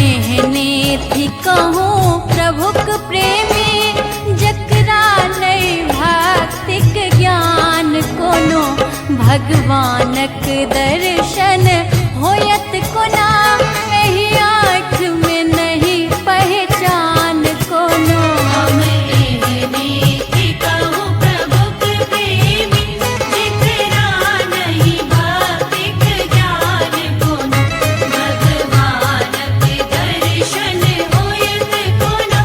एहने थी कहूँ प्रभुक प्रेमी, जकरा नहीं भक्तिक ज्ञान कोनो, भगवानक दर्शन होयत कोना, एही आँख में नहीं पहचान कोनो। हम एहने थी कहूँ प्रभुक प्रेमी, जिकरा नहीं भक्तिक ज्ञान कोनो, भगवानक दर्शन होयत कोना,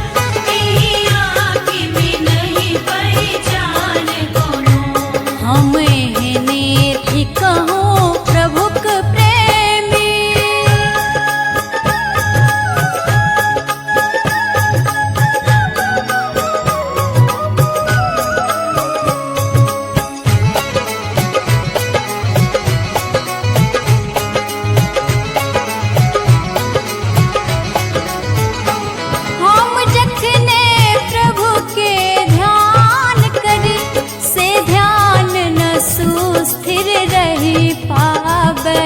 एही आँख में नहीं पहचान कोनो। हम एहने थी कहूँ प्रभुक प्रेमी। हम जखने प्रभु के ध्यान करी, से ध्यान न सुस्थिर रही पावे।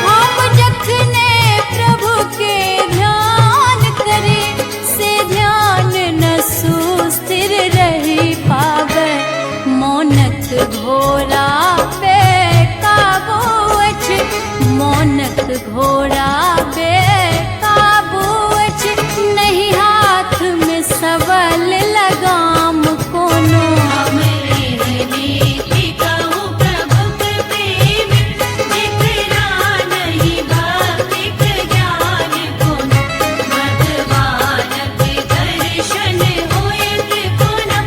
हम जखने प्रभु के ध्यान करी, से ध्यान न सुस्थिर रही पावे। मौनक घोड़ा पे काबू अछि, मौनक घोड़ा पे काबू अछि, नहीं हाथ में सबल लगाम कोनो। हम एहने थी कहूँ प्रभुक प्रेमी, जिकरा नहीं भक्तिक ज्ञान कोनो, भगवानक दर्शन होयत कोना,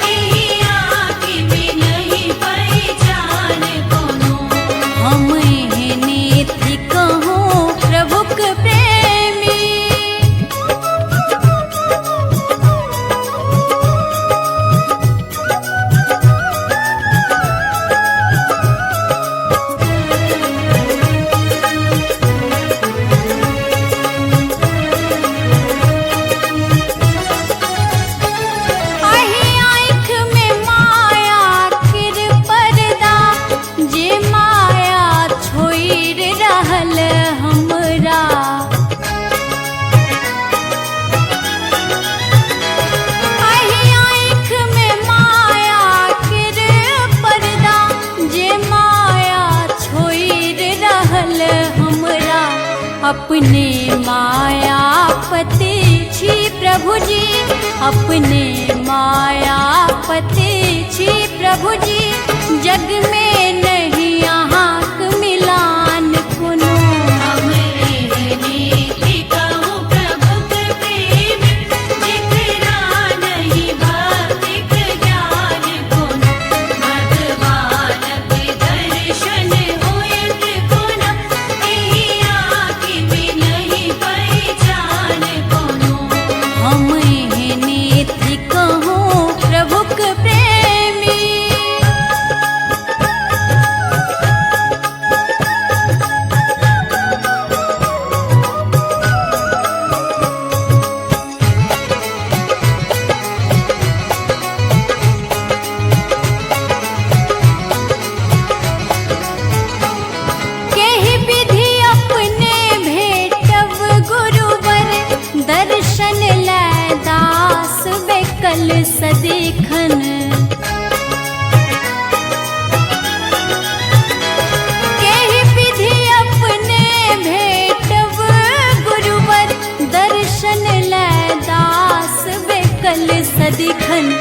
एही आँख में नहीं पहचान कोनो। हम एहने थी कहूँ प्रभुक प्रेमी। अहि आँख में माया किर पर्दा, जे माया छोड़ि रहल हमरा। अहि आँख में माया किर पर्दा, जे माया छोड़ि रहल हमरा। अपने मायापति छी प्रभु जी, अपने मायापति छी प्रभु जी, जग में नहीं अहाँक मिलान कोनो। हम एहने थी कहूँ प्रभुक प्रेमी, जिकरा नहीं भक्तिक ज्ञान कोनो, भगवानक दर्शन होयत कोना, एही आँख में नहीं पहचान कोनो। हम एहने थी कहूँ प्रभुक प्रेमी। केहि विधि अपने भेटब गुरुवर, दर्शन लै दास बेकल सदिखन। केहि विधि अपने भेटब गुरुवर, दर्शन लै दास बेकल सदिखन।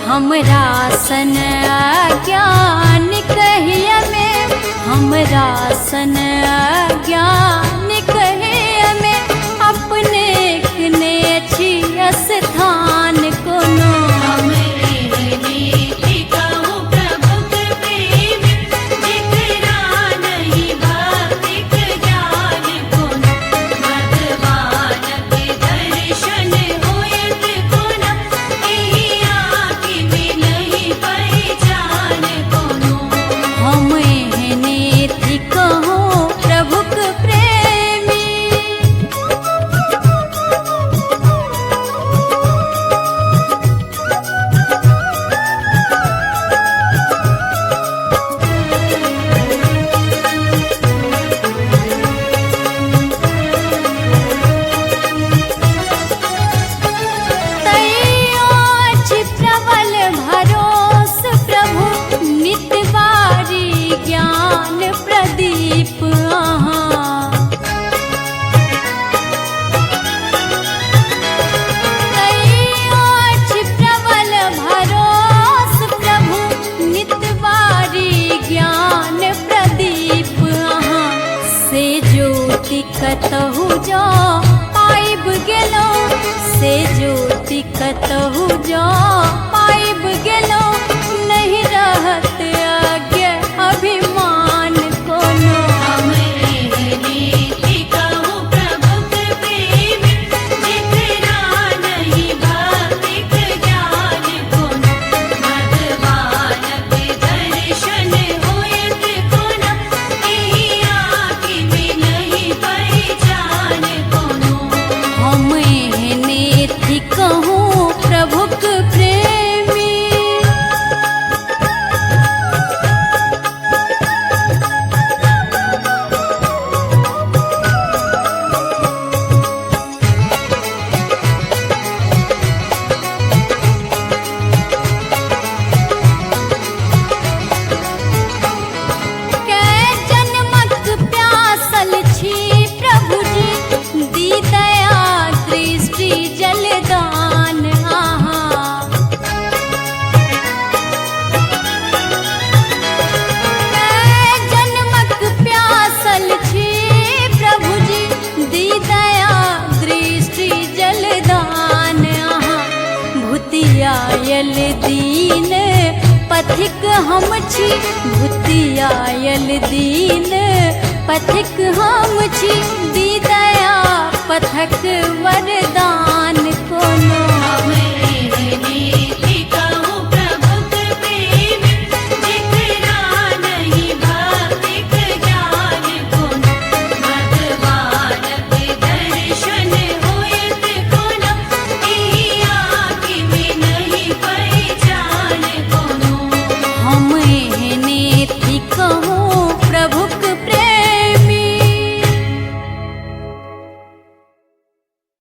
हमरा सन अज्ञान कहिया में, हमरा सन अज्ञान कहिया में, अपने ने छी स्थान कोनो। हम एहने थी कहूँ प्रभुक प्रेमी, जिकरा नहीं भक्तिक ज्ञान कोनो, भगवानक दर्शन होयत कोना, एही आँख में नहीं पहचान कोनो। हम एहने थी कहूँ प्रभुक प्रेमी। प्रदीप अहाँ प्रबल भरोस प्रभु नितवारी ज्ञान प्रदीप अहाँ से ज्योति कतहु जो पाइब गेलो से ज्योति कतहु जो पाइब गेलो नहीं रहत अज्ञ अभिमान कोनो हम एहने कहूँ प्रभु के प्रेम जिकरा नहीं भक्तिक ज्ञान कोनो भगवान के दर्शन होयत कोनो एही आँखि में नहीं पहचान कोनो हम एहने थी कहूँ प्रभुक प्रेमी कै जन्मक प्यासल छी प्रभु जी दी दया दृष्टि जलदान आहाँ कै जन्मक प्यासल छी प्रभु जी दी दया दृष्टि जलदान आहाँ भूतियायल दीन पथिक हम छी भूतियायल दीन पथिक हम छी दी दया पथक